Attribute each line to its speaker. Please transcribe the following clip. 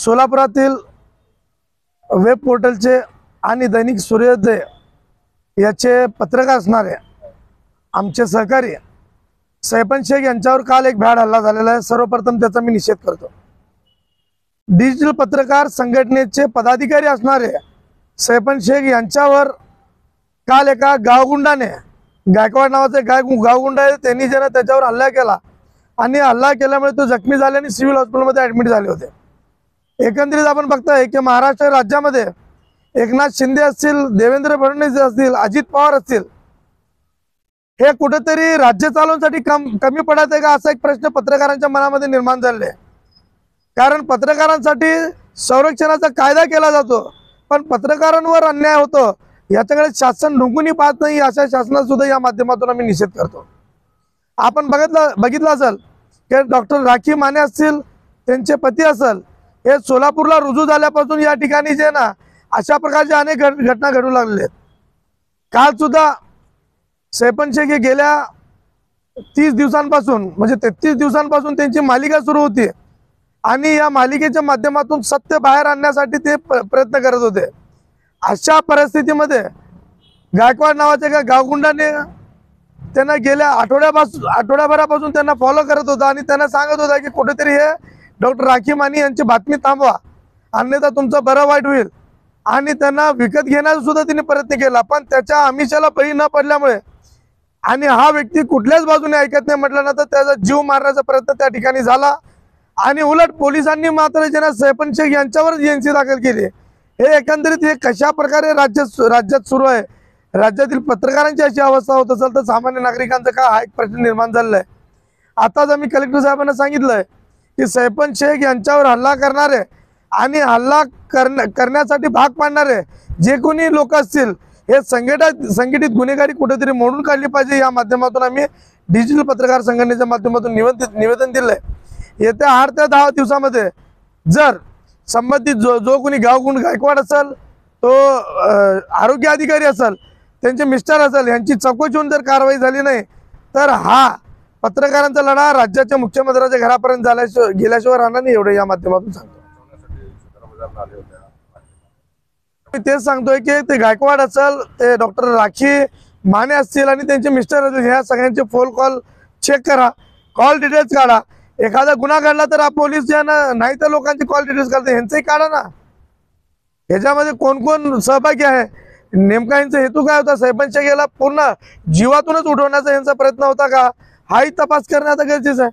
Speaker 1: सोलापुरातील web पोर्टलचे आणि दैनिक सूर्योदय याचे पत्रकार असणारे आमचे सहकारी सैफन शेख यांच्यावर काल एक भ्याड हल्ला झालेला आहे। सर्वप्रथम त्याचा मी निषेध करतो। डिजिटल पत्रकार संघटनेचे पदाधिकारी असणारे सैफन शेख यांच्यावर काल एका गावगुंडाने, गायकवाड नावाचे गावगुंडा आहे, त्यांनी ज्यानं त्याच्यावर हल्ला केला आणि हल्ला केल्यामुळे तो जखमी झाले आणि सिव्हिल हॉस्पिटलमध्ये ॲडमिट झाले होते। एकंदरीत आपण बघताय की महाराष्ट्र राज्यामध्ये एकनाथ शिंदे असतील, देवेंद्र फडणवीस असतील, अजित पवार असतील, हे कुठेतरी राज्य चालवण्यासाठी कमी पडत आहे का असा एक प्रश्न पत्रकारांच्या मनामध्ये निर्माण झालेला आहे। कारण पत्रकारांसाठी संरक्षणाचा कायदा केला जातो, पण पत्रकारांवर अन्याय होतो याच्याकडे शासन ढुंकूनही पाहत नाही। अशा शासनाचा सुद्धा या माध्यमातून आम्ही निषेध करतो। आपण बघितलं असेल की डॉक्टर राखी माने असतील, त्यांचे पती असेल, हे सोलापूरला रुजू झाल्यापासून या ठिकाणी जे ना अशा प्रकारच्या अनेक घटना घडू लागलेल्या आहेत। काल सुद्धा सैफन शेख हे गेल्या 30 दिवसांपासून म्हणजे 33 दिवसांपासून त्यांची मालिका सुरू होती आणि या मालिकेच्या माध्यमातून सत्य बाहेर आणण्यासाठी ते प्रयत्न करत होते। अशा परिस्थितीमध्ये गायकवाड नावाच्या एका गावगुंडाने त्यांना गेल्या आठवड्याभरापासून त्यांना फॉलो करत होता आणि त्यांना सांगत होता की कुठेतरी हे डॉक्टर राखी माने यांची बातमी थांबवा, अन्यथा तुमचं बरं वाईट होईल, आणि त्यांना विकत घेण्याचा सुद्धा त्यांनी प्रयत्न केला। पण त्याच्या आमिषाला बळी न पडल्यामुळे आणि हा व्यक्ती कुठल्याच बाजूने ऐकत नाही म्हटल्यानंतर त्याचा जीव मारण्याचा प्रयत्न त्या ठिकाणी झाला आणि उलट पोलिसांनी मात्र ज्यांना सैफन शेख यांच्यावरच एनसी दाखल केली। हे एकंदरीत हे कशा प्रकारे राज्यात सुरू आहे, राज्यातील पत्रकारांची अशी अवस्था होत असेल तर सामान्य नागरिकांचा काय हा एक प्रश्न निर्माण झालेला आहे। आताच आम्ही कलेक्टर साहेबांना सांगितलंय की सैफन शेख यांच्यावर हल्ला करणारे आणि हल्ला करण्यासाठी भाग पाडणारे जे कोणी लोक असतील हे संघटित गुन्हेगारी कुठेतरी मोडून काढली पाहिजे। या माध्यमातून आम्ही डिजिटल पत्रकार संघटनेच्या माध्यमातून निवेदन दिलंय। येत्या 8 ते 10 दिवसामध्ये जर संबंधित जो कोणी गायकवाड असेल, तो आरोग्य अधिकारी असेल, त्यांचे मिस्टर असेल, यांची चौकशी होऊन जर कारवाई झाली नाही तर हा पत्रकारांचा लढा राज्याच्या मुख्यमंत्र्यांच्या घरापर्यंत गेल्याशिवाय राहणार नाही, एवढं या माध्यमातून सांगतो। मी तेच सांगतोय की ते गायकवाड असेल, ते डॉक्टर राखी माने असतील आणि त्यांचे मिस्टर असतील, ह्या सगळ्यांचे फोन कॉल चेक करा, कॉल डिटेल्स काढा। एखादा गुन्हा घडला तर पोलीस ज्यांना नाही तर लोकांचे कॉल डिटेल्स काढते, ह्यांचंही काढा ना। ह्याच्यामध्ये कोण कोण सहभागी आहे, नेमका यांचा हेतू काय होता, सैफन शेख याला पूर्ण जीवातूनच उठवण्याचा यांचा प्रयत्न होता का, हाही तपास करण्याचा गरजेचं आहे।